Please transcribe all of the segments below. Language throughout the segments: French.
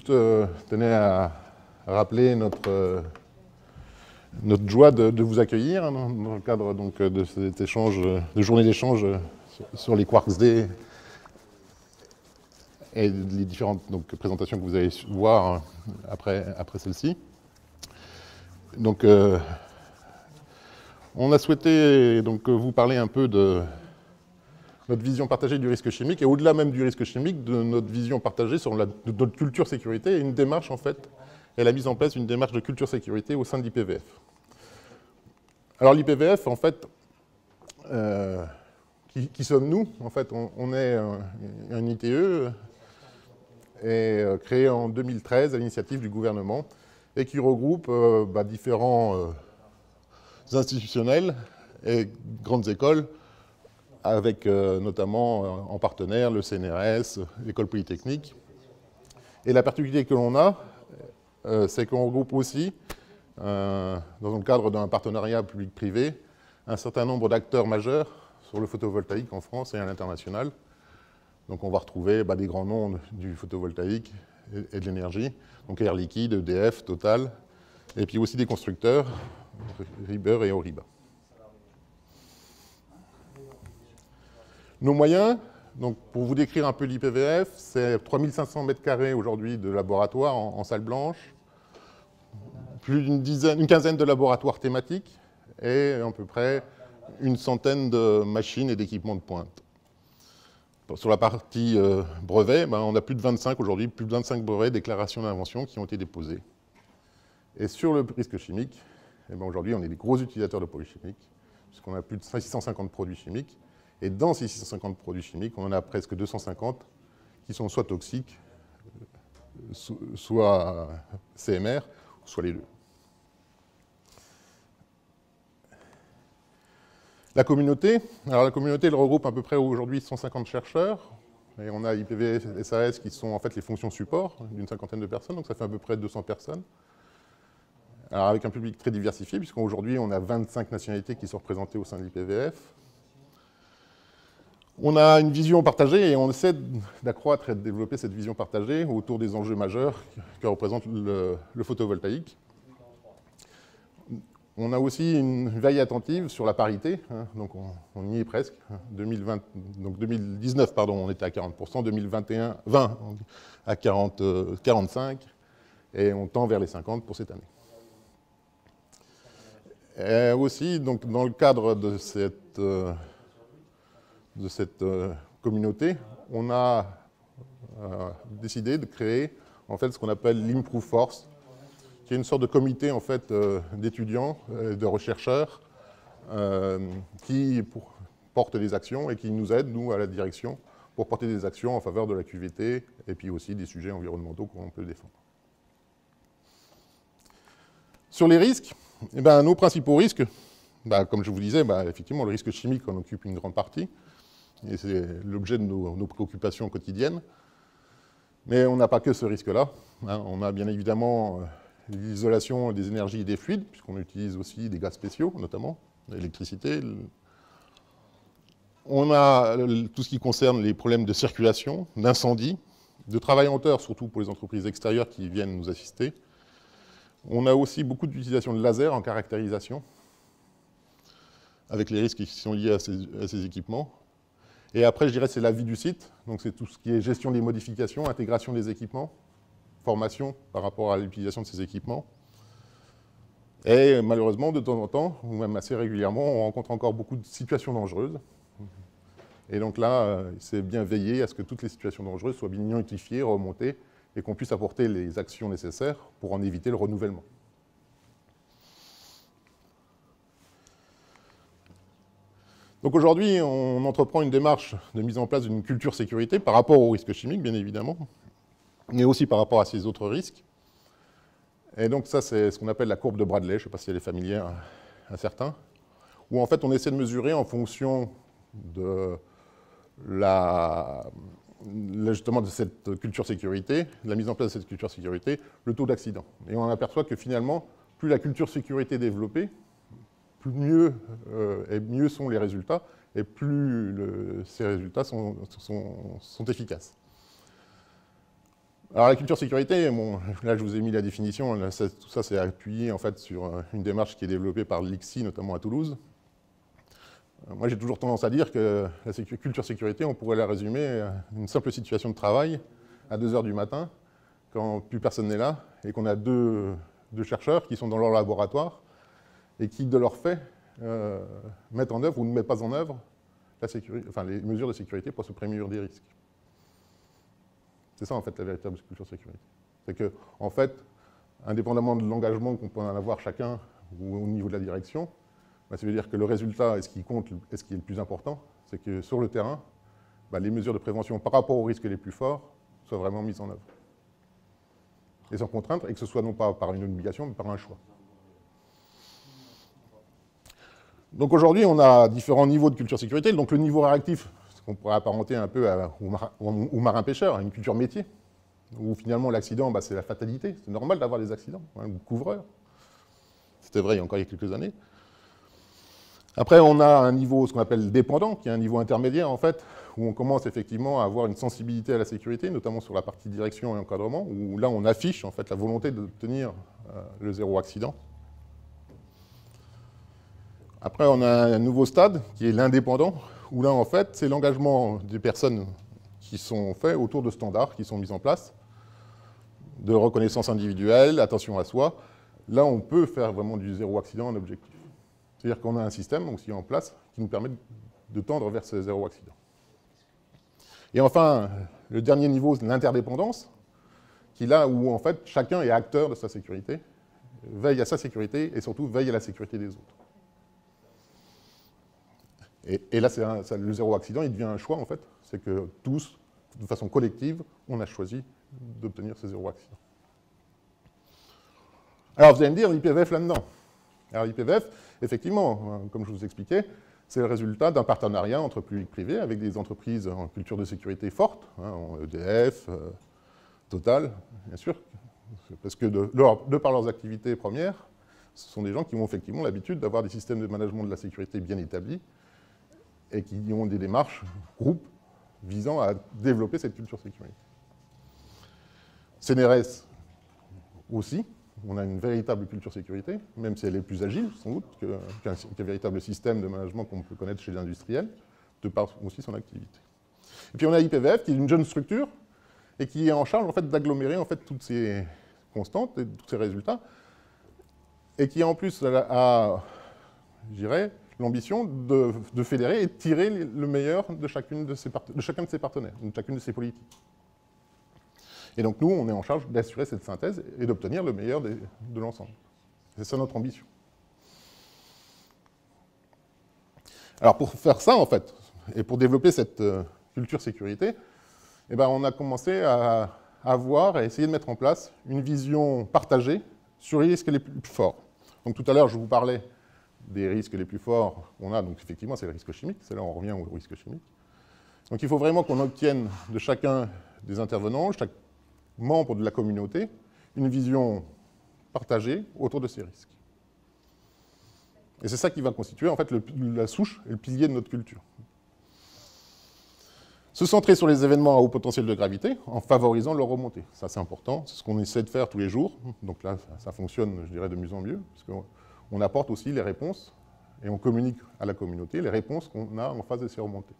juste tenais à rappeler notre joie de vous accueillir hein, dans le cadre donc, de cet échange, de journée d'échange sur les Quarks Day et les différentes donc, présentations que vous allez voir après celle-ci. Donc, on a souhaité donc, vous parler un peu de notre vision partagée du risque chimique, et au-delà même du risque chimique, de notre vision partagée sur de notre culture sécurité, et une démarche en fait, et la mise en place d'une démarche de culture sécurité au sein de l'IPVF. Alors l'IPVF, en fait, qui sommes-nous? En fait, on est un ITE créé en 2013 à l'initiative du gouvernement, et qui regroupe différents institutionnels et grandes écoles, avec notamment en partenaire le CNRS, l'École Polytechnique. Et la particularité que l'on a, c'est qu'on regroupe aussi, dans le cadre d'un partenariat public-privé, un certain nombre d'acteurs majeurs sur le photovoltaïque en France et à l'international. Donc on va retrouver des grands noms du photovoltaïque et de l'énergie, donc Air Liquide, EDF, Total, et puis aussi des constructeurs, Rieber et Oriba. Nos moyens, donc pour vous décrire un peu l'IPVF, c'est 3500 m² aujourd'hui de laboratoire en salle blanche, plus une quinzaine de laboratoires thématiques et à peu près une centaine de machines et d'équipements de pointe. Sur la partie brevets, on a plus de 25 aujourd'hui, plus de 25 brevets, déclarations d'invention qui ont été déposées. Et sur le risque chimique, aujourd'hui on est des gros utilisateurs de produits chimiques, puisqu'on a plus de 650 produits chimiques. Et dans ces 650 produits chimiques, on en a presque 250 qui sont soit toxiques, soit CMR, soit les deux. La communauté, alors la communauté elle regroupe à peu près aujourd'hui 150 chercheurs, et on a IPV et SAS qui sont en fait les fonctions support d'une cinquantaine de personnes, donc ça fait à peu près 200 personnes. Alors avec un public très diversifié, puisqu'aujourd'hui on a 25 nationalités qui sont représentées au sein de l'IPVF. On a une vision partagée et on essaie d'accroître et de développer cette vision partagée autour des enjeux majeurs que représente le photovoltaïque. On a aussi une veille attentive sur la parité, hein, donc on y est presque. 2019, on était à 40%, 2020 à 45%, et on tend vers les 50% pour cette année. Et aussi, donc, dans le cadre de cette communauté, on a décidé de créer en fait, ce qu'on appelle l'Improve Force, qui est une sorte de comité en fait, d'étudiants, de rechercheurs, qui portent des actions et qui nous aident, nous, à la direction, pour porter des actions en faveur de la QVT et puis aussi des sujets environnementaux qu'on peut défendre. Sur les risques, nos principaux risques, comme je vous disais, effectivement, le risque chimique en occupe une grande partie. Et c'est l'objet de nos préoccupations quotidiennes. Mais on n'a pas que ce risque-là. Hein. On a bien évidemment l'isolation des énergies et des fluides, puisqu'on utilise aussi des gaz spéciaux, notamment l'électricité. On a tout ce qui concerne les problèmes de circulation, d'incendie, de travail en hauteur, surtout pour les entreprises extérieures qui viennent nous assister. On a aussi beaucoup d'utilisation de laser en caractérisation, avec les risques qui sont liés à ces équipements. Et après, je dirais, c'est la vie du site. Donc, c'est tout ce qui est gestion des modifications, intégration des équipements, formation par rapport à l'utilisation de ces équipements. Et malheureusement, de temps en temps, ou même assez régulièrement, on rencontre encore beaucoup de situations dangereuses. Et donc là, c'est bien veiller à ce que toutes les situations dangereuses soient bien identifiées, remontées, et qu'on puisse apporter les actions nécessaires pour en éviter le renouvellement. Donc aujourd'hui, on entreprend une démarche de mise en place d'une culture sécurité par rapport aux risques chimiques, bien évidemment, mais aussi par rapport à ces autres risques. Et donc ça, c'est ce qu'on appelle la courbe de Bradley, je ne sais pas si elle est familière à certains, où en fait on essaie de mesurer en fonction de justement de cette culture sécurité, de la mise en place de cette culture sécurité, le taux d'accident. Et on aperçoit que finalement, plus la culture sécurité est développée, mieux sont les résultats, et plus ces résultats sont efficaces. Alors la culture sécurité, bon, là je vous ai mis la définition, là, tout ça c'est appuyé en fait sur une démarche qui est développée par l'ICSI, notamment à Toulouse. Moi j'ai toujours tendance à dire que la culture sécurité, on pourrait la résumer à une simple situation de travail à 2 h du matin, quand plus personne n'est là, et qu'on a deux chercheurs qui sont dans leur laboratoire et qui, de leur fait, mettent en œuvre ou ne mettent pas en œuvre les mesures de sécurité pour se prémunir des risques. C'est ça, en fait, la véritable culture sécurité. C'est que, en fait, indépendamment de l'engagement qu'on peut en avoir chacun ou au niveau de la direction, bah, ça veut dire que le résultat, et ce qui compte, et ce qui est le plus important, c'est que sur le terrain, bah, les mesures de prévention par rapport aux risques les plus forts soient vraiment mises en œuvre. Et sans contrainte, et que ce soit non pas par une obligation, mais par un choix. Donc aujourd'hui, on a différents niveaux de culture sécurité. Donc le niveau réactif, ce qu'on pourrait apparenter un peu au marin-pêcheur, à une culture métier, où finalement l'accident, bah, c'est la fatalité. C'est normal d'avoir des accidents, hein, ou couvreur. C'était vrai encore il y a quelques années. Après, on a un niveau, ce qu'on appelle dépendant, qui est un niveau intermédiaire, en fait, où on commence effectivement à avoir une sensibilité à la sécurité, notamment sur la partie direction et encadrement, où là, on affiche en fait la volonté d'obtenir le zéro accident. Après, on a un nouveau stade, qui est l'indépendant, où là, en fait, c'est l'engagement des personnes qui sont faits autour de standards qui sont mis en place, de reconnaissance individuelle, attention à soi. Là, on peut faire vraiment du zéro accident un objectif. C'est-à-dire qu'on a un système aussi en place qui nous permet de tendre vers ce zéro accident. Et enfin, le dernier niveau, c'est l'interdépendance, qui est là où, en fait, chacun est acteur de sa sécurité, veille à sa sécurité et surtout veille à la sécurité des autres. Et là, le zéro accident, il devient un choix, en fait. C'est que tous, de façon collective, on a choisi d'obtenir ce zéro accident. Alors, vous allez me dire, l'IPVF là-dedans. Alors, l'IPVF, effectivement, comme je vous expliquais, c'est le résultat d'un partenariat entre public et privé avec des entreprises en culture de sécurité forte, hein, EDF, Total, bien sûr, parce que de par leurs activités premières, ce sont des gens qui ont effectivement l'habitude d'avoir des systèmes de management de la sécurité bien établis et qui ont des démarches, groupes, visant à développer cette culture sécurité. CNRS aussi, on a une véritable culture sécurité, même si elle est plus agile, sans doute, qu'un véritable système de management qu'on peut connaître chez l'industriel, de par aussi son activité. Et puis on a IPVF, qui est une jeune structure, et qui est en charge en fait, d'agglomérer en fait, toutes ces constantes et tous ces résultats, et qui en plus a, je dirais, l'ambition de fédérer et de tirer le meilleur de chacun de ses partenaires, de chacune de ses politiques. Et donc nous, on est en charge d'assurer cette synthèse et d'obtenir le meilleur de l'ensemble. C'est ça notre ambition. Alors pour faire ça, en fait, et pour développer cette culture sécurité, eh ben, on a commencé à avoir, à essayer de mettre en place une vision partagée sur les risques les plus forts. Donc tout à l'heure, je vous parlais des risques les plus forts qu'on a, donc effectivement, c'est le risque chimique, c'est là où on revient au risque chimique. Donc il faut vraiment qu'on obtienne de chacun des intervenants, chaque membre de la communauté, une vision partagée autour de ces risques. Et c'est ça qui va constituer en fait la souche et le pilier de notre culture. Se centrer sur les événements à haut potentiel de gravité en favorisant leur remontée. Ça, c'est important. C'est ce qu'on essaie de faire tous les jours. Donc là, ça fonctionne, je dirais, de mieux en mieux, parce qu'on apporte aussi les réponses et on communique à la communauté les réponses qu'on a en phase de ces remontées.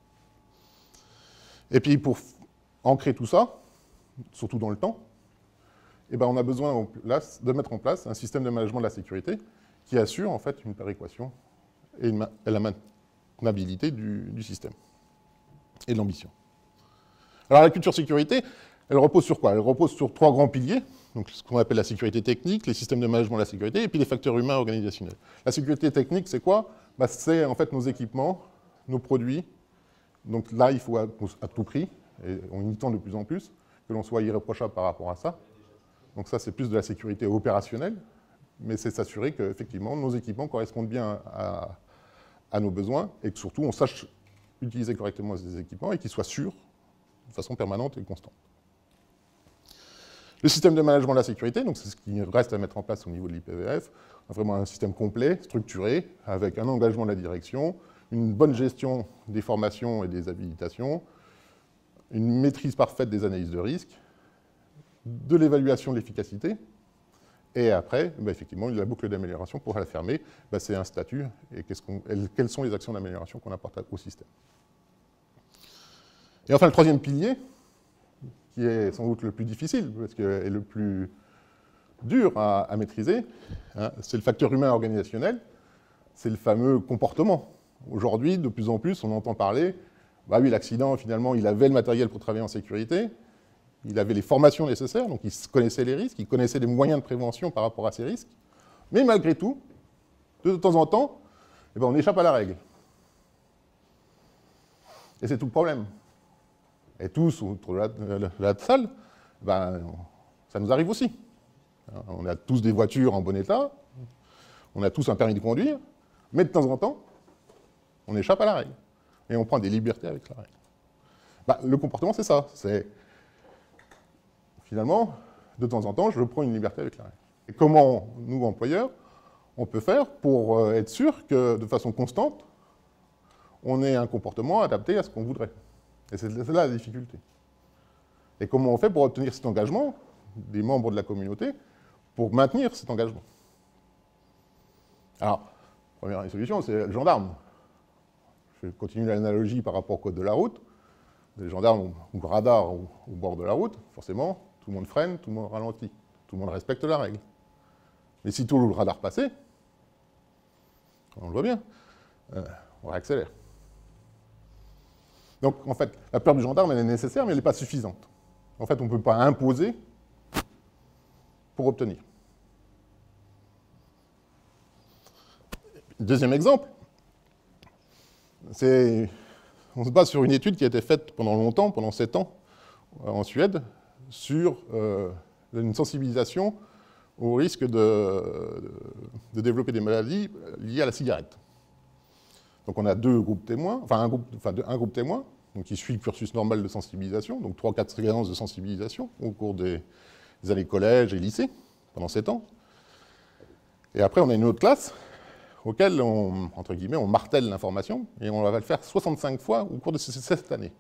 Et puis, pour ancrer tout ça, surtout dans le temps, eh ben, on a besoin de mettre en place un système de management de la sécurité qui assure en fait une péréquation et la maintenabilité du système et de l'ambition. Alors la culture sécurité, elle repose sur quoi? Elle repose sur 3 grands piliers, donc ce qu'on appelle la sécurité technique, les systèmes de management de la sécurité, et puis les facteurs humains organisationnels. La sécurité technique, c'est quoi? Bah, c'est en fait nos équipements, nos produits. Donc là, il faut à tout prix, et on y tend de plus en plus, que l'on soit irréprochable par rapport à ça. Donc ça, c'est plus de la sécurité opérationnelle, mais c'est s'assurer qu'effectivement, nos équipements correspondent bien à nos besoins, et que surtout, on sache utiliser correctement ces équipements et qu'ils soient sûrs de façon permanente et constante. Le système de management de la sécurité, donc c'est ce qui reste à mettre en place au niveau de l'IPVF, vraiment un système complet, structuré, avec un engagement de la direction, une bonne gestion des formations et des habilitations, une maîtrise parfaite des analyses de risque, de l'évaluation de l'efficacité, et après, effectivement, la boucle d'amélioration, pour la fermer, c'est un statut, et quelles sont les actions d'amélioration qu'on apporte au système. Et enfin, le troisième pilier, qui est sans doute le plus difficile, parce qu'il est le plus dur à maîtriser, hein, c'est le facteur humain organisationnel, c'est le fameux comportement. Aujourd'hui, de plus en plus, on entend parler, oui, l'accident, finalement, il avait le matériel pour travailler en sécurité, il avait les formations nécessaires, donc il connaissait les risques, il connaissait les moyens de prévention par rapport à ces risques, mais malgré tout, de temps en temps, on échappe à la règle. Et c'est tout le problème. Et tous, autour de la salle, ça nous arrive aussi. On a tous des voitures en bon état, on a tous un permis de conduire, mais de temps en temps, on échappe à la règle. Et on prend des libertés avec la règle. Le comportement, c'est ça. C'est finalement, de temps en temps, je prends une liberté avec la règle. Et comment, nous, employeurs, on peut faire pour être sûr que, de façon constante, on ait un comportement adapté à ce qu'on voudrait. Et c'est là la difficulté. Et comment on fait pour obtenir cet engagement des membres de la communauté pour maintenir cet engagement? Alors, première solution, c'est le gendarme. Je continue l'analogie par rapport au code de la route. Les gendarmes ou le radar au bord de la route, forcément, tout le monde freine, tout le monde ralentit. Tout le monde respecte la règle. Mais si tout le radar passait, on le voit bien, on réaccélère. Donc, en fait, la peur du gendarme, elle est nécessaire, mais elle n'est pas suffisante. En fait, on ne peut pas imposer pour obtenir. Deuxième exemple, on se base sur une étude qui a été faite pendant longtemps, pendant 7 ans, en Suède, sur une sensibilisation au risque de développer des maladies liées à la cigarette. Donc on a deux groupes témoins, un groupe témoin, donc qui suit le cursus normal de sensibilisation, donc 3-4 séances de sensibilisation au cours des années collège et lycée, pendant 7 ans. Et après, on a une autre classe, auquel on, entre guillemets, on martèle l'information, et on va le faire 65 fois au cours de ces 7 années.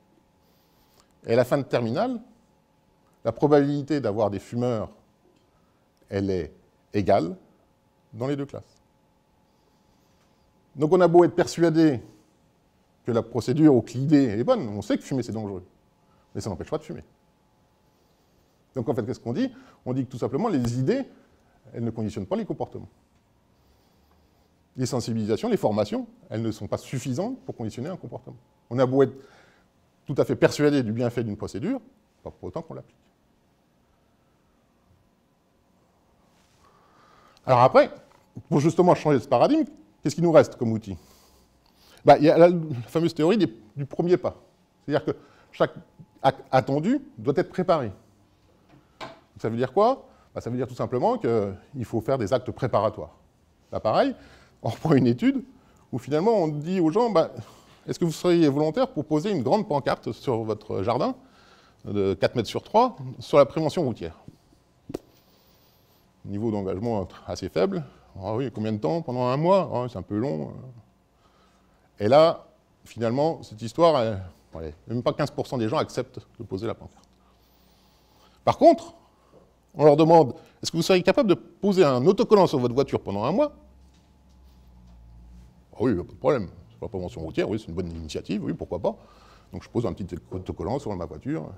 Et à la fin de terminale, la probabilité d'avoir des fumeurs, elle est égale dans les deux classes. Donc on a beau être persuadé que la procédure ou que l'idée est bonne, on sait que fumer c'est dangereux, mais ça n'empêche pas de fumer. Donc en fait, qu'est-ce qu'on dit? On dit que tout simplement, les idées, elles ne conditionnent pas les comportements. Les sensibilisations, les formations, elles ne sont pas suffisantes pour conditionner un comportement. On a beau être tout à fait persuadé du bienfait d'une procédure, pas pour autant qu'on l'applique. Alors après, pour justement changer ce paradigme, qu'est-ce qui nous reste comme outil? Il y a la fameuse théorie du premier pas. C'est-à-dire que chaque acte attendu doit être préparé. Ça veut dire quoi? Ça veut dire tout simplement qu'il faut faire des actes préparatoires. Là, pareil, on reprend une étude où finalement on dit aux gens, est-ce que vous seriez volontaire pour poser une grande pancarte sur votre jardin de 4 mètres sur 3 sur la prévention routière? Niveau d'engagement assez faible. Ah oui, combien de temps? Pendant 1 mois? Ah, c'est un peu long. Et là, finalement, cette histoire, même pas 15% des gens acceptent de poser la pancarte. Par contre, on leur demande, est-ce que vous seriez capable de poser un autocollant sur votre voiture pendant 1 mois? Ah oui, pas de problème. C'est la prévention routière, oui, c'est une bonne initiative, oui, pourquoi pas. Donc je pose un petit autocollant sur ma voiture.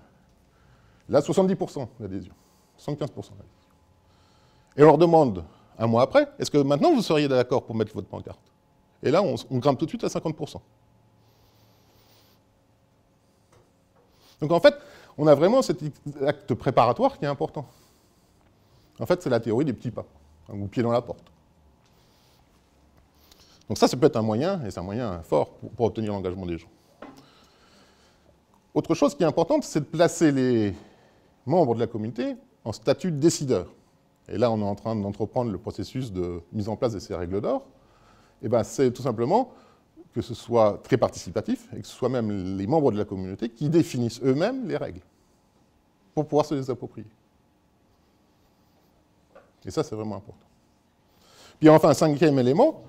Là, 70% d'adhésion, 75% d'adhésion. Et on leur demande, 1 mois après, est-ce que maintenant vous seriez d'accord pour mettre votre pancarte? Et là, on grimpe tout de suite à 50%. Donc en fait, on a vraiment cet acte préparatoire qui est important. En fait, c'est la théorie des petits pas, un coup de pied dans la porte. Donc ça peut être un moyen, et c'est un moyen fort pour obtenir l'engagement des gens. Autre chose qui est importante, c'est de placer les membres de la communauté en statut de décideur. Et là, on est en train d'entreprendre le processus de mise en place de ces règles d'or. Et c'est tout simplement que ce soit très participatif et que ce soit même les membres de la communauté qui définissent eux-mêmes les règles pour pouvoir se les approprier. Et ça, c'est vraiment important. Puis enfin, un 5e élément,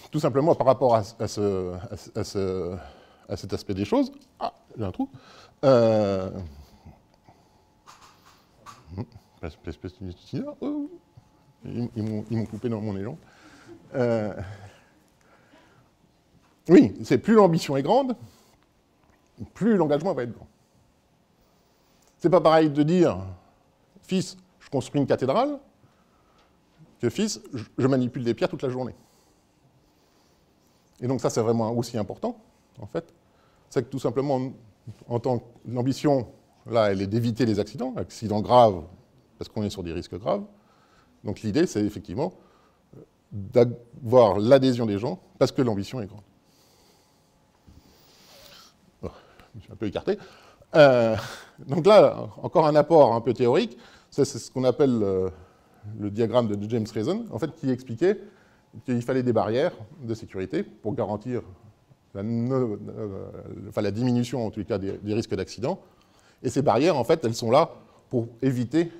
tout simplement par rapport à à cet aspect des choses. Ah, j'ai un trou. Ils m'ont coupé dans mon élan. Oui, c'est plus l'ambition est grande, plus l'engagement va être grand. C'est pas pareil de dire, fils, je construis une cathédrale, que fils, je manipule des pierres toute la journée. Et donc ça, c'est vraiment aussi important, en fait. C'est que tout simplement, en tant que l'ambition, là, elle est d'éviter les accidents graves, parce qu'on est sur des risques graves. Donc l'idée, c'est effectivement d'avoir l'adhésion des gens, parce que l'ambition est grande. Bon, je suis un peu écarté. Donc là, encore un apport un peu théorique, c'est ce qu'on appelle le diagramme de James Reason, en fait, qui expliquait qu'il fallait des barrières de sécurité pour garantir la diminution, en tous les cas, des risques d'accident. Et ces barrières, en fait, elles sont là pour éviter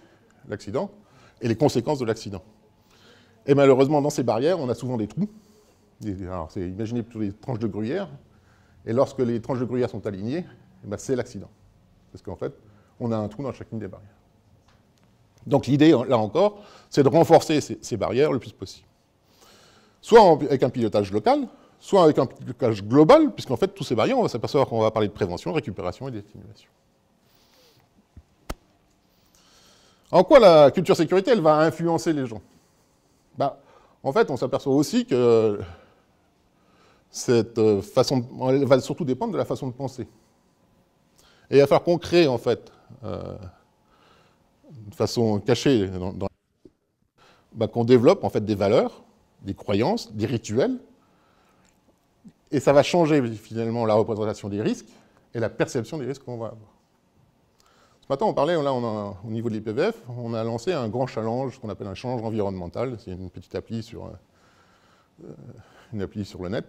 l'accident et les conséquences de l'accident. Et malheureusement, dans ces barrières, on a souvent des trous. Alors, imaginez plutôt des tranches de gruyère. Et lorsque les tranches de gruyère sont alignées, c'est l'accident. Parce qu'en fait, on a un trou dans chacune des barrières. Donc l'idée, là encore, c'est de renforcer ces barrières le plus possible. Soit avec un pilotage local, soit avec un pilotage global, puisqu'en fait, tous ces barrières, on va s'apercevoir qu'on va parler de prévention, de récupération et d'atténuation. En quoi la culture sécurité, elle va influencer les gens? En fait, on s'aperçoit aussi que cette façon, elle va surtout dépendre de la façon de penser. Et il va falloir qu'on crée, en fait, de façon cachée, qu'on développe, en fait, des valeurs, des croyances, des rituels, et ça va changer, finalement, la représentation des risques et la perception des risques qu'on va avoir. Ce matin, on parlait, là, au niveau de l'IPVF, on a lancé un grand challenge, ce qu'on appelle un challenge environnemental. C'est une petite appli sur le net.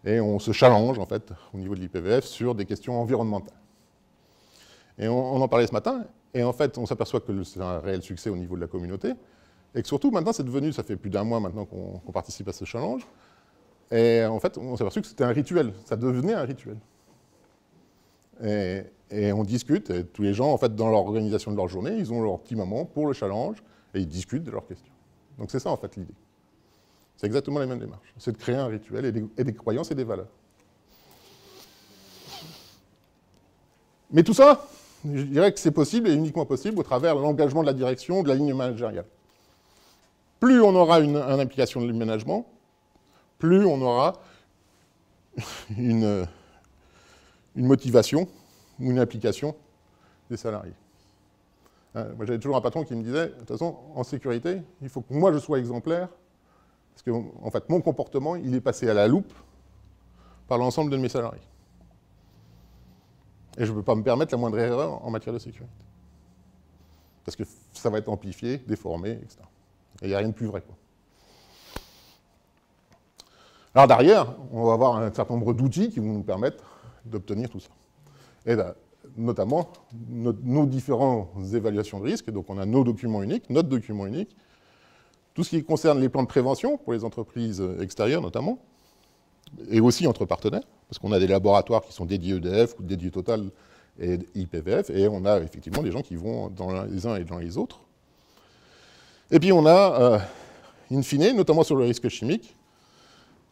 Et on se challenge, en fait, au niveau de l'IPVF, sur des questions environnementales. Et on en parlait ce matin, et en fait, on s'aperçoit que c'est un réel succès au niveau de la communauté, et que surtout, maintenant, c'est devenu, ça fait plus d'un mois maintenant qu'on participe à ce challenge, et en fait, on s'est aperçu que c'était un rituel, ça devenait un rituel. Et on discute, et tous les gens, en fait, dans l'organisation de leur journée, ils ont leur petit moment pour le challenge, et ils discutent de leurs questions. Donc c'est ça, en fait, l'idée. C'est exactement la même démarche. C'est de créer un rituel et des croyances et des valeurs. Mais tout ça, je dirais que c'est possible, et uniquement possible, au travers de l'engagement de la direction, de la ligne managériale. Plus on aura une implication de management, plus on aura une motivation ou une implication des salariés. Moi, j'avais toujours un patron qui me disait, de toute façon, en sécurité, il faut que moi je sois exemplaire, parce que, en fait, mon comportement, il est passé à la loupe par l'ensemble de mes salariés. Et je ne peux pas me permettre la moindre erreur en matière de sécurité. Parce que ça va être amplifié, déformé, etc. Et il n'y a rien de plus vrai, quoi. Alors derrière, on va avoir un certain nombre d'outils qui vont nous permettre d'obtenir tout ça. Et là, notamment, nos différentes évaluations de risque, donc on a nos documents uniques, notre document unique, tout ce qui concerne les plans de prévention, pour les entreprises extérieures notamment, et aussi entre partenaires, parce qu'on a des laboratoires qui sont dédiés EDF ou dédiés Total et IPVF, et on a effectivement des gens qui vont dans les uns et dans les autres. Et puis on a, in fine, notamment sur le risque chimique,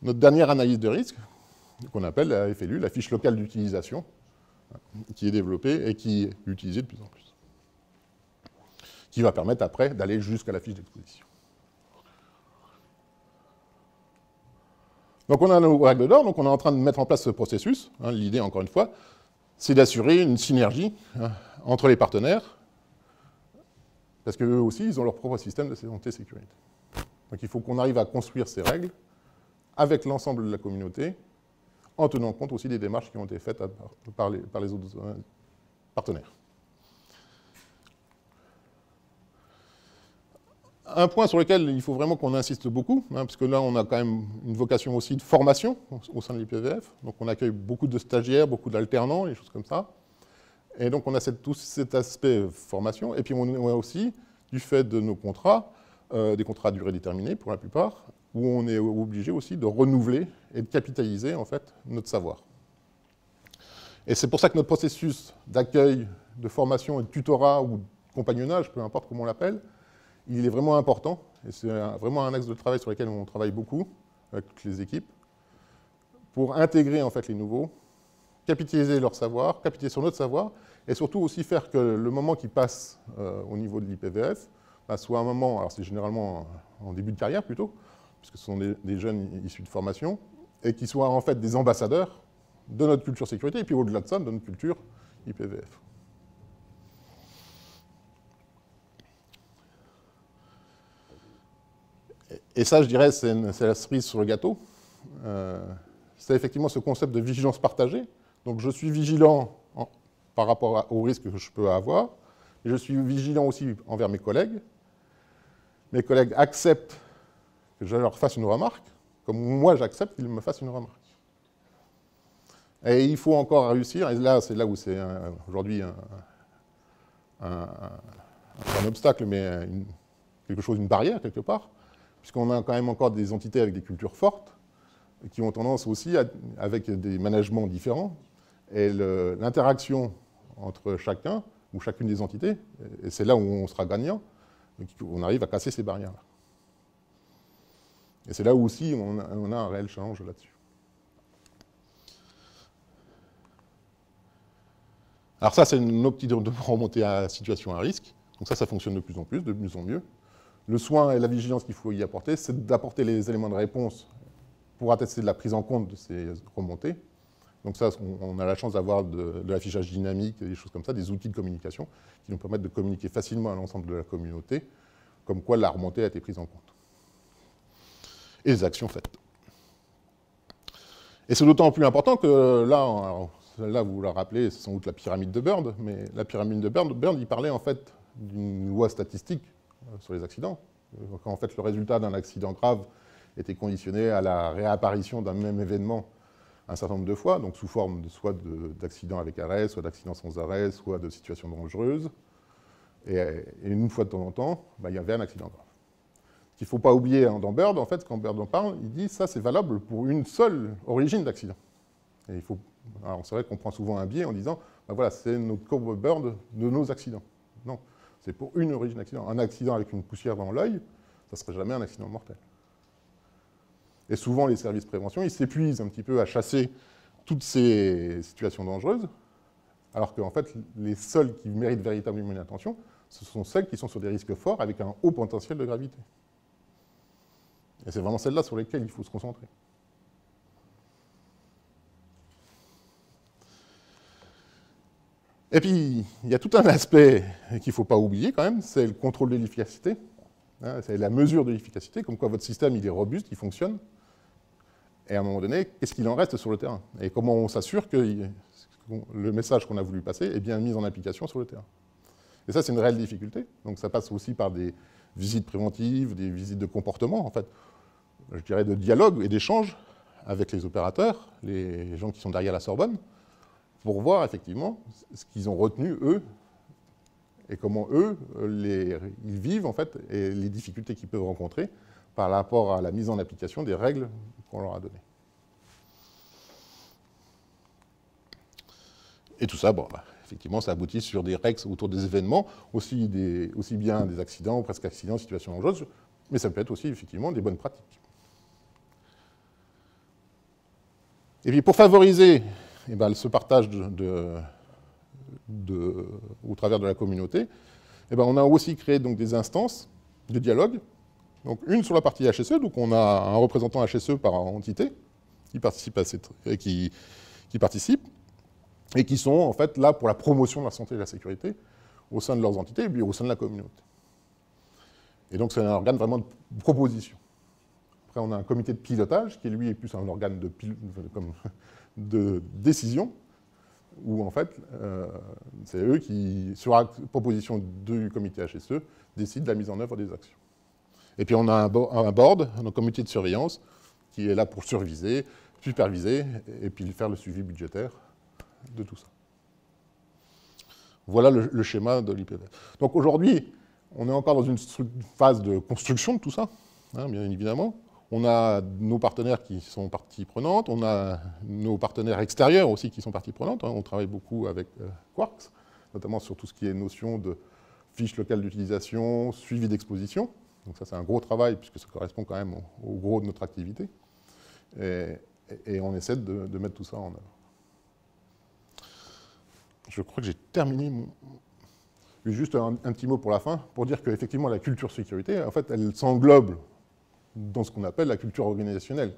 notre dernière analyse de risque, qu'on appelle la FLU, la fiche locale d'utilisation, qui est développée et qui est utilisée de plus en plus. Qui va permettre après d'aller jusqu'à la fiche d'exposition. Donc on a nos règles d'or, donc on est en train de mettre en place ce processus. L'idée, encore une fois, c'est d'assurer une synergie entre les partenaires, parce qu'eux aussi, ils ont leur propre système de santé et sécurité. Donc il faut qu'on arrive à construire ces règles avec l'ensemble de la communauté, en tenant compte aussi des démarches qui ont été faites par les autres partenaires. Un point sur lequel il faut vraiment qu'on insiste beaucoup, parce que là on a quand même une vocation aussi de formation au sein de l'IPVF, donc on accueille beaucoup de stagiaires, beaucoup d'alternants, des choses comme ça, et donc on a tout cet aspect formation, et puis on a aussi, du fait de nos contrats, des contrats à durée déterminée pour la plupart, où on est obligé aussi de renouveler et de capitaliser en fait notre savoir. Et c'est pour ça que notre processus d'accueil, de formation et de tutorat ou de compagnonnage, peu importe comment on l'appelle, il est vraiment important. Et c'est vraiment un axe de travail sur lequel on travaille beaucoup avec toutes les équipes pour intégrer en fait les nouveaux, capitaliser leur savoir, capitaliser sur notre savoir, et surtout aussi faire que le moment qui passe au niveau de l'IPVF soit un moment, alors c'est généralement en début de carrière plutôt, puisque ce sont des jeunes issus de formation, et qui soient en fait des ambassadeurs de notre culture sécurité, et puis au-delà de ça, de notre culture IPVF. Et ça, je dirais, c'est la cerise sur le gâteau. C'est effectivement ce concept de vigilance partagée. Donc je suis vigilant par rapport aux risques que je peux avoir, et je suis vigilant aussi envers mes collègues. Mes collègues acceptent que je leur fasse une remarque, comme moi j'accepte qu'ils me fassent une remarque. Et il faut encore réussir, et là c'est là où c'est aujourd'hui un obstacle, mais quelque chose, une barrière quelque part, puisqu'on a quand même encore des entités avec des cultures fortes, qui ont tendance aussi, avec des managements différents, et l'interaction entre chacun ou chacune des entités, et c'est là où on sera gagnant, on arrive à casser ces barrières-là. Et c'est là où aussi on a un réel challenge là-dessus. Alors ça, c'est une optique de remonter à la situation à risque. Donc ça fonctionne de plus en mieux. Le soin et la vigilance qu'il faut y apporter, c'est d'apporter les éléments de réponse pour attester de la prise en compte de ces remontées. Donc ça, on a la chance d'avoir de l'affichage dynamique, des choses comme ça, des outils de communication qui nous permettent de communiquer facilement à l'ensemble de la communauté, comme quoi la remontée a été prise en compte. Et les actions faites. Et c'est d'autant plus important que là, vous la rappelez, c'est sans doute la pyramide de Bird, mais la pyramide de Bird, il parlait en fait d'une loi statistique sur les accidents. Quand en fait le résultat d'un accident grave était conditionné à la réapparition d'un même événement un certain nombre de fois, donc sous forme soit d'accidents avec arrêt, soit d'accidents sans arrêt, soit de situations dangereuses. Et une fois de temps en temps, il y avait un accident grave. Ce qu'il ne faut pas oublier dans Bird, en fait, quand Bird en parle, il dit ça c'est valable pour une seule origine d'accident. Et alors c'est vrai qu'on prend souvent un biais en disant voilà, c'est notre courbe Bird de nos accidents. Non, c'est pour une origine d'accident. Un accident avec une poussière dans l'œil, ça ne serait jamais un accident mortel. Et souvent, les services de prévention, ils s'épuisent un petit peu à chasser toutes ces situations dangereuses, alors qu'en fait, les seules qui méritent véritablement une attention, ce sont celles qui sont sur des risques forts avec un haut potentiel de gravité. Et c'est vraiment celles-là sur lesquelles il faut se concentrer. Et puis, il y a tout un aspect qu'il ne faut pas oublier quand même, c'est le contrôle de l'efficacité. C'est la mesure de l'efficacité, comme quoi votre système il est robuste, il fonctionne. Et à un moment donné, qu'est-ce qu'il en reste sur le terrain? Et comment on s'assure que le message qu'on a voulu passer est bien mis en application sur le terrain? Et ça, c'est une réelle difficulté. Donc ça passe aussi par des visites préventives, des visites de comportement, en fait, je dirais de dialogue et d'échange avec les opérateurs, les gens qui sont derrière la Sorbonne, pour voir effectivement ce qu'ils ont retenu, eux, et comment eux, ils vivent, en fait, et les difficultés qu'ils peuvent rencontrer par rapport à la mise en application des règles qu'on leur a données. Et tout ça, effectivement, ça aboutit sur des règles autour des événements, aussi bien des accidents, presque accidents, situations dangereuses, mais ça peut être aussi, effectivement, des bonnes pratiques. Et puis, pour favoriser ce partage au travers de la communauté, on a aussi créé donc, des instances de dialogue. Donc, une sur la partie HSE, donc on a un représentant HSE par entité qui participe et qui sont en fait là pour la promotion de la santé et de la sécurité au sein de leurs entités et puis au sein de la communauté. Et donc c'est un organe vraiment de proposition. Après on a un comité de pilotage qui lui est plus un organe de décision où en fait c'est eux qui, sur la proposition du comité HSE, décident de la mise en œuvre des actions. Et puis on a un board, un comité de surveillance, qui est là pour superviser, et puis faire le suivi budgétaire de tout ça. Voilà le schéma de l'IPVF. Donc aujourd'hui, on est encore dans une phase de construction de tout ça, bien évidemment. On a nos partenaires qui sont partie prenante, on a nos partenaires extérieurs aussi qui sont partie prenante. On travaille beaucoup avec Quarks, notamment sur tout ce qui est notion de fiches locales d'utilisation, suivi d'exposition. Donc ça, c'est un gros travail, puisque ça correspond quand même au gros de notre activité. Et on essaie de mettre tout ça en œuvre. Je crois que j'ai terminé mon... Juste un petit mot pour la fin, pour dire qu'effectivement, la culture sécurité, en fait, elle s'englobe dans ce qu'on appelle la culture organisationnelle.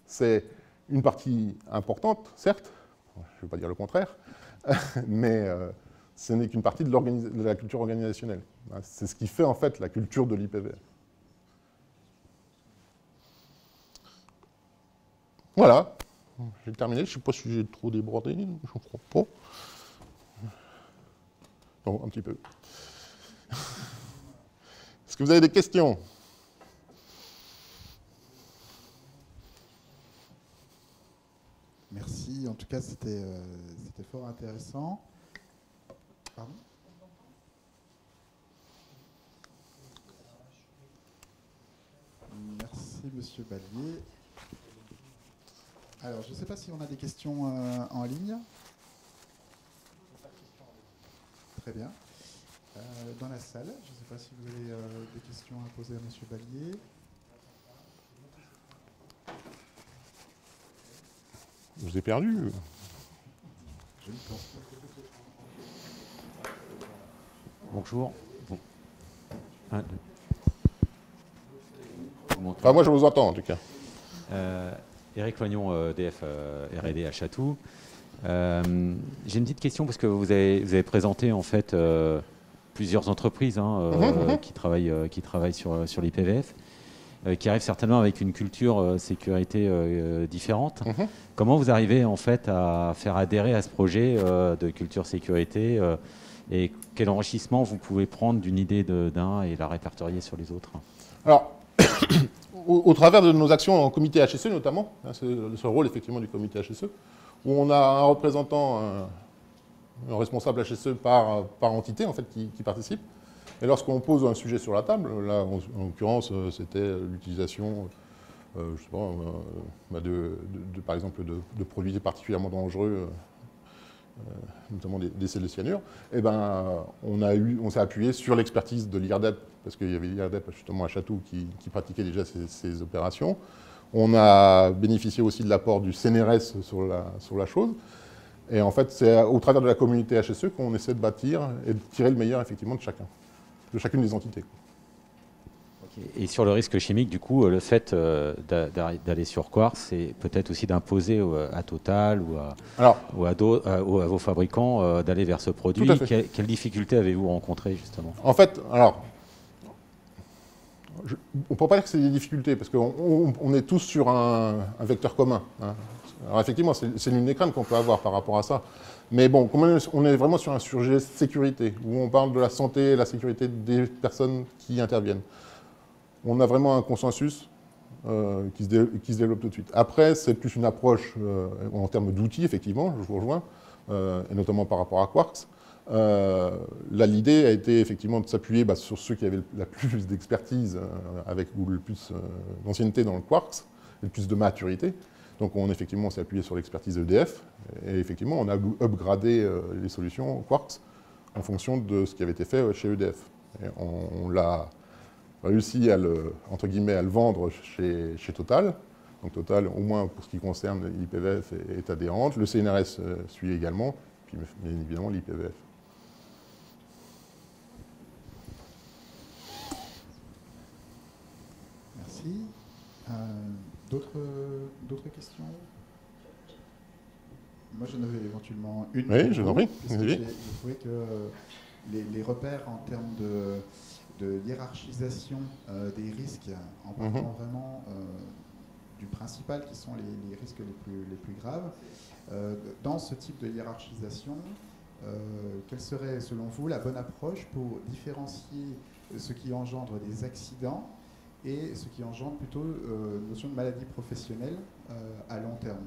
C'est une partie importante, certes, je ne vais pas dire le contraire, mais ce n'est qu'une partie de la culture organisationnelle. C'est ce qui fait en fait la culture de l'IPVF. Voilà, j'ai terminé. Je ne sais pas si j'ai trop débordé, je ne crois pas. Non, un petit peu. Est-ce que vous avez des questions ? Merci, en tout cas c'était fort intéressant. Pardon ? Merci Monsieur Ballier. Alors je ne sais pas si on a des questions en ligne. Très bien. Dans la salle, je ne sais pas si vous avez des questions à poser à Monsieur Ballier. Je vous ai perdu. Je ne pense pas. Bonjour. Bon. Un, deux. Enfin, moi, je vous entends, en tout cas. Éric Loignon, DF R&D à Chatou. J'ai une petite question, parce que vous avez présenté, en fait, plusieurs entreprises qui travaillent sur l'IPVF, qui arrivent certainement avec une culture sécurité différente. Comment vous arrivez, en fait, à faire adhérer à ce projet de culture sécurité et quel enrichissement vous pouvez prendre d'une idée d'un et la répertorier sur les autres? Alors, au travers de nos actions en comité HSE notamment, c'est le rôle effectivement du comité HSE, où on a un représentant, un responsable HSE par entité en fait qui participe. Et lorsqu'on pose un sujet sur la table, là en l'occurrence c'était l'utilisation, je sais pas, par exemple de produits particulièrement dangereux, notamment des sels de cyanure, et ben, on s'est appuyé sur l'expertise de l'IRDEP, parce qu'il y avait l'IRDEP justement à Chatou qui pratiquait déjà ces opérations. On a bénéficié aussi de l'apport du CNRS sur la chose. Et en fait, c'est au travers de la communauté HSE qu'on essaie de bâtir et de tirer le meilleur effectivement de chacune des entités. Et sur le risque chimique, du coup, le fait d'aller sur Quarks, c'est peut-être aussi d'imposer à Total ou à vos fabricants d'aller vers ce produit. Quelles difficultés avez-vous rencontrées, justement? En fait, alors, on ne peut pas dire que c'est des difficultés, parce qu'on est tous sur un vecteur commun. Hein. Alors effectivement, c'est l'une des craintes qu'on peut avoir par rapport à ça. Mais bon, on est vraiment sur un sujet sécurité, où on parle de la santé et la sécurité des personnes qui interviennent. On a vraiment un consensus qui se développe tout de suite. Après, c'est plus une approche en termes d'outils, effectivement, je vous rejoins, et notamment par rapport à Quarks. L'idée a été effectivement de s'appuyer sur ceux qui avaient la plus d'expertise ou le plus d'ancienneté dans le Quarks, et le plus de maturité. Donc effectivement, on s'est appuyé sur l'expertise EDF, et effectivement, on a upgradé les solutions Quarks en fonction de ce qui avait été fait chez EDF. Et on l'a réussi à le vendre chez Total. Donc Total, au moins pour ce qui concerne l'IPVF, est adhérente. Le CNRS suit également, puis bien évidemment l'IPVF. Merci. D'autres questions? Moi, j'en avais éventuellement une. Oui, je vous en prie. J'ai trouvé que les repères en termes de hiérarchisation des risques, en partant vraiment du principal, qui sont les risques les plus graves, dans ce type de hiérarchisation, quelle serait, selon vous, la bonne approche pour différencier ce qui engendre des accidents et ce qui engendre plutôt une notion de maladie professionnelle à long terme?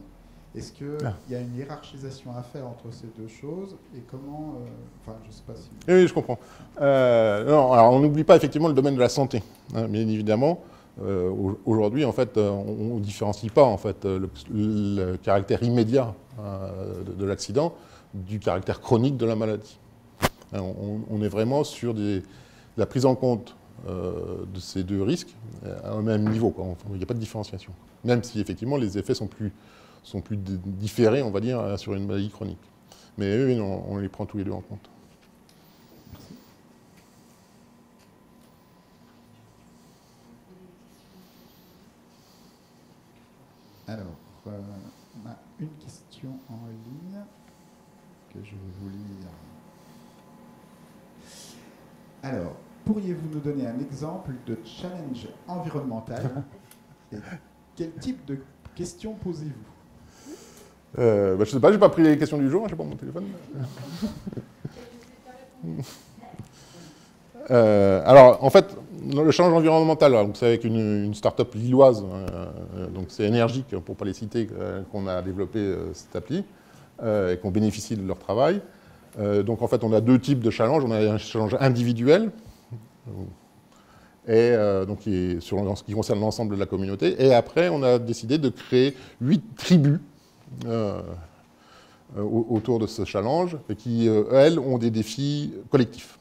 Est-ce qu'il y a une hiérarchisation à faire entre ces deux choses? Et comment... Enfin, je ne sais pas si... Oui, je comprends. Non, alors on n'oublie pas effectivement le domaine de la santé, hein, bien évidemment. Aujourd'hui, en fait, on ne différencie pas en fait, le caractère immédiat de l'accident du caractère chronique de la maladie. On est vraiment sur la prise en compte de ces deux risques au même niveau. Il n'y a pas de différenciation. Même si effectivement les effets sont plus différés, on va dire, sur une maladie chronique. Mais eux, on les prend tous les deux en compte. Merci. Alors, on a une question en ligne que je vais vous lire. Alors, pourriez-vous nous donner un exemple de challenge environnemental et quel type de questions posez-vous? Je ne sais pas, je n'ai pas pris les questions du jour, je n'ai pas mon téléphone. Alors, en fait, le challenge environnemental, c'est avec une start-up lilloise, donc c'est Énergique, pour ne pas les citer, qu'on a développé cette appli, et qu'on bénéficie de leur travail. Donc en fait, on a deux types de challenges. On a un challenge individuel, et donc qui est en ce qui concerne l'ensemble de la communauté. Et après, on a décidé de créer 8 tribus autour de ce challenge, et qui, elles, ont des défis collectifs.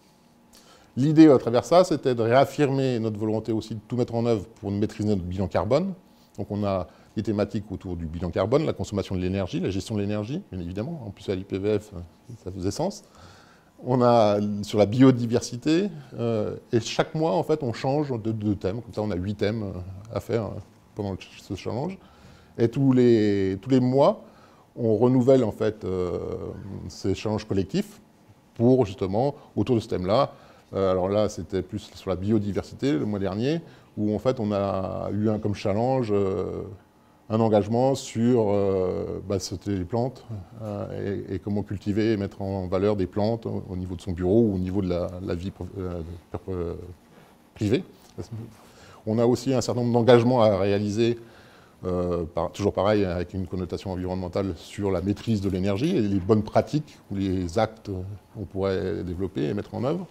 L'idée à travers ça, c'était de réaffirmer notre volonté aussi de tout mettre en œuvre pour maîtriser notre bilan carbone. Donc on a des thématiques autour du bilan carbone, la consommation de l'énergie, la gestion de l'énergie, bien évidemment. En plus, à l'IPVF, ça faisait sens. On a sur la biodiversité, et chaque mois, en fait, on change de thème. Comme ça, on a 8 thèmes à faire pendant ce challenge. Et tous les mois, on renouvelle, en fait, ces challenges collectifs pour, justement, autour de ce thème-là. Alors là, c'était plus sur la biodiversité, le mois dernier, où, en fait, on a eu comme challenge un engagement sur c'était les plantes et comment cultiver et mettre en valeur des plantes au niveau de son bureau ou au niveau de la vie privée. On a aussi un certain nombre d'engagements à réaliser, toujours pareil, avec une connotation environnementale sur la maîtrise de l'énergie et les bonnes pratiques ou les actes qu'on pourrait développer et mettre en œuvre.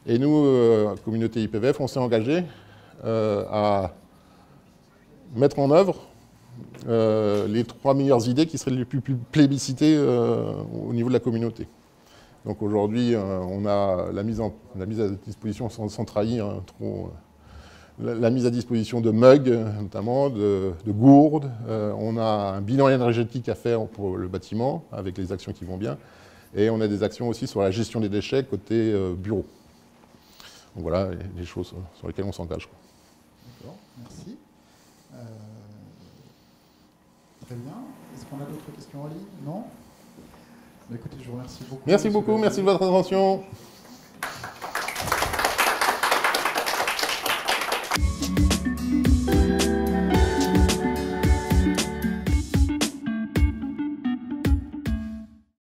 Et nous, communauté IPVF, on s'est engagé à mettre en œuvre les 3 meilleures idées qui seraient les plus plébiscitées au niveau de la communauté. Donc aujourd'hui, on a la mise à disposition, sans trahir trop, la mise à disposition de mugs, notamment, de gourdes. On a un bilan énergétique à faire pour le bâtiment, avec les actions qui vont bien. Et on a des actions aussi sur la gestion des déchets côté bureau. Donc voilà les choses sur lesquelles on s'engage. D'accord, merci. Très bien. Est-ce qu'on a d'autres questions en ligne? Non? Écoutez, je vous remercie beaucoup. Merci beaucoup, merci de votre attention.